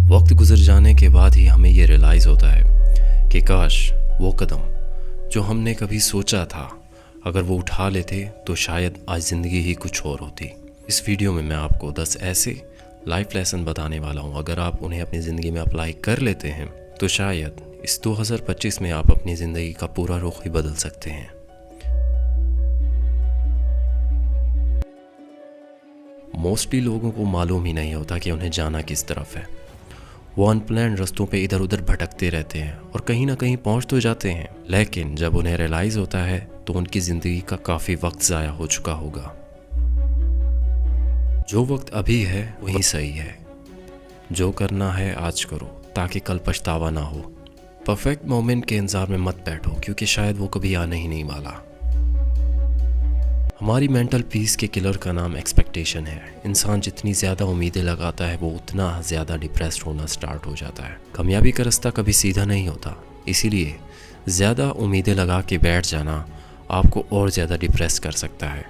वक्त गुजर जाने के बाद ही हमें ये रियलाइज़ होता है कि काश वो कदम जो हमने कभी सोचा था अगर वो उठा लेते तो शायद आज ज़िंदगी ही कुछ और होती। इस वीडियो में मैं आपको 10 ऐसे लाइफ लेसन बताने वाला हूँ। अगर आप उन्हें अपनी ज़िंदगी में अप्लाई कर लेते हैं तो शायद इस 2025 में आप अपनी ज़िंदगी का पूरा रुख ही बदल सकते हैं। मोस्टली लोगों को मालूम ही नहीं होता कि उन्हें जाना किस तरफ है। वो अनप्लान्ड रास्तों पे इधर उधर भटकते रहते हैं और कहीं ना कहीं पहुंच तो जाते हैं, लेकिन जब उन्हें रियलाइज़ होता है तो उनकी ज़िंदगी का काफ़ी वक्त ज़ाया हो चुका होगा। जो वक्त अभी है वही सही है। जो करना है आज करो ताकि कल पछतावा ना हो। परफेक्ट मोमेंट के इंतज़ार में मत बैठो क्योंकि शायद वो कभी आने ही नहीं वाला। हमारी मेंटल पीस के किलर का नाम एक्सपेक्टेशन है। इंसान जितनी ज़्यादा उम्मीदें लगाता है वो उतना ज़्यादा डिप्रेस्ड होना स्टार्ट हो जाता है। कामयाबी का रास्ता कभी सीधा नहीं होता, इसीलिए ज़्यादा उम्मीदें लगा के बैठ जाना आपको और ज़्यादा डिप्रेस कर सकता है।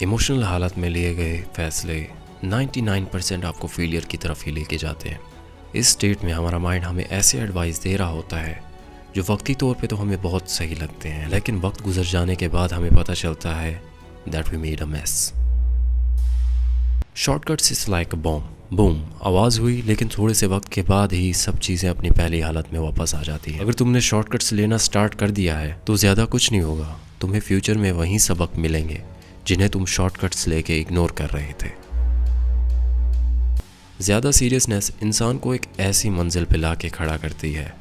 इमोशनल हालत में लिए गए फैसले 99% आपको फेलियर की तरफ ही लेके जाते हैं। इस स्टेट में हमारा माइंड हमें ऐसे एडवाइस दे रहा होता है जो वक्ती तौर पे तो हमें बहुत सही लगते हैं, लेकिन वक्त गुजर जाने के बाद हमें पता चलता है that we made a mess. Shortcuts is like a bomb. Boom आवाज़ हुई, लेकिन थोड़े से वक्त के बाद ही सब चीज़ें अपनी पहली हालत में वापस आ जाती हैं। अगर तुमने शॉर्टकट्स लेना स्टार्ट कर दिया है तो ज़्यादा कुछ नहीं होगा। तुम्हें फ्यूचर में वही सबक मिलेंगे जिन्हें तुम शॉर्टकट्स लेके इग्नोर कर रहे थे। ज़्यादा सीरियसनेस इंसान को एक ऐसी मंजिल पे ला के खड़ा करती है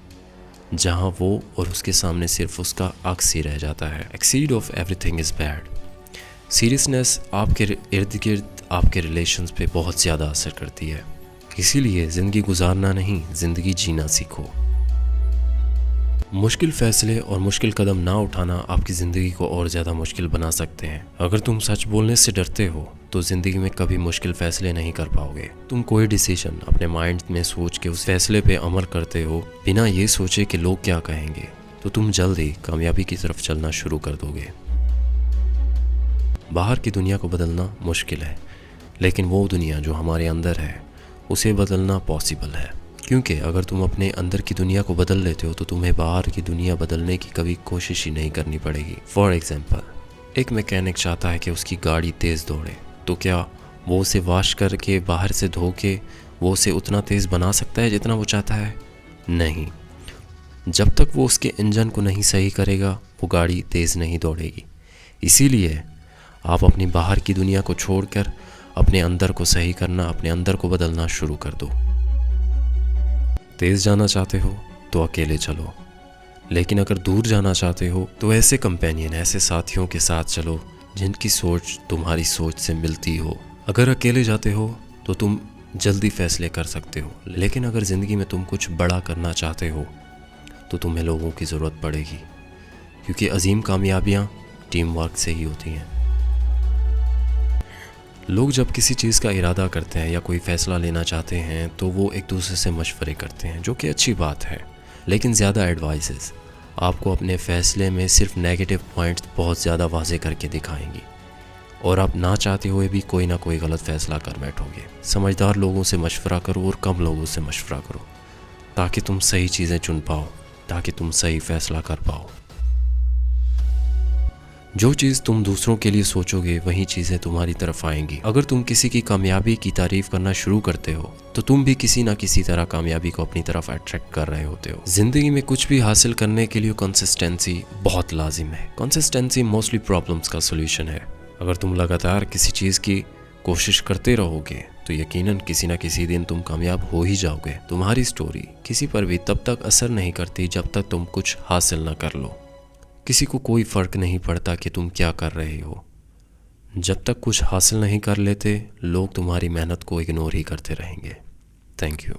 जहाँ वो और उसके सामने सिर्फ उसका अक्स ही रह जाता है। Exceed of everything is bad. Seriousness आपके इर्द गिर्द आपके रिलेशंस पे बहुत ज़्यादा असर करती है, इसीलिए ज़िंदगी गुजारना नहीं, ज़िंदगी जीना सीखो। मुश्किल फ़ैसले और मुश्किल कदम ना उठाना आपकी ज़िंदगी को और ज़्यादा मुश्किल बना सकते हैं। अगर तुम सच बोलने से डरते हो तो ज़िंदगी में कभी मुश्किल फ़ैसले नहीं कर पाओगे। तुम कोई डिसीजन अपने माइंड में सोच के उस फैसले पे अमल करते हो बिना ये सोचे कि लोग क्या कहेंगे, तो तुम जल्द ही कामयाबी की तरफ चलना शुरू कर दोगे। बाहर की दुनिया को बदलना मुश्किल है, लेकिन वो दुनिया जो हमारे अंदर है उसे बदलना पॉसिबल है। क्योंकि अगर तुम अपने अंदर की दुनिया को बदल लेते हो तो तुम्हें बाहर की दुनिया बदलने की कभी कोशिश ही नहीं करनी पड़ेगी। फॉर एग्जाम्पल, एक मैकेनिक चाहता है कि उसकी गाड़ी तेज़ दौड़े, तो क्या वो उसे वॉश करके बाहर से धो के वो उसे उतना तेज़ बना सकता है जितना वो चाहता है? नहीं। जब तक वो उसके इंजन को नहीं सही करेगा वो गाड़ी तेज़ नहीं दौड़ेगी। इसीलिए आप अपनी बाहर की दुनिया को छोड़कर अपने अंदर को सही करना, अपने अंदर को बदलना शुरू कर दो। तेज़ जाना चाहते हो तो अकेले चलो, लेकिन अगर दूर जाना चाहते हो तो ऐसे कंपेनियन, ऐसे साथियों के साथ चलो जिनकी सोच तुम्हारी सोच से मिलती हो। अगर अकेले जाते हो तो तुम जल्दी फैसले कर सकते हो, लेकिन अगर ज़िंदगी में तुम कुछ बड़ा करना चाहते हो तो तुम्हें लोगों की ज़रूरत पड़ेगी, क्योंकि अजीम कामयाबियाँ टीम वर्क से ही होती हैं। लोग जब किसी चीज़ का इरादा करते हैं या कोई फ़ैसला लेना चाहते हैं तो वो एक दूसरे से मशवरे करते हैं, जो कि अच्छी बात है, लेकिन ज़्यादा एडवाइसेस आपको अपने फ़ैसले में सिर्फ नेगेटिव पॉइंट्स बहुत ज़्यादा वाज़े करके दिखाएंगी और आप ना चाहते हुए भी कोई ना कोई गलत फ़ैसला कर बैठोगे। समझदार लोगों से मशवरा करो और कम लोगों से मशवरा करो ताकि तुम सही चीज़ें चुन पाओ, ताकि तुम सही फ़ैसला कर पाओ। जो चीज़ तुम दूसरों के लिए सोचोगे वही चीज़ें तुम्हारी तरफ आएंगी। अगर तुम किसी की कामयाबी की तारीफ करना शुरू करते हो तो तुम भी किसी ना किसी तरह कामयाबी को अपनी तरफ अट्रैक्ट कर रहे होते हो। जिंदगी में कुछ भी हासिल करने के लिए कंसिस्टेंसी बहुत लाजिम है। कंसिस्टेंसी मोस्टली प्रॉब्लम्स का सोल्यूशन है। अगर तुम लगातार किसी चीज़ की कोशिश करते रहोगे तो यकीनन किसी ना किसी दिन तुम कामयाब हो ही जाओगे। तुम्हारी स्टोरी किसी पर भी तब तक असर नहीं करती जब तक तुम कुछ हासिल ना कर लो। किसी को कोई फ़र्क नहीं पड़ता कि तुम क्या कर रहे हो। जब तक कुछ हासिल नहीं कर लेते लोग तुम्हारी मेहनत को इग्नोर ही करते रहेंगे। Thank you.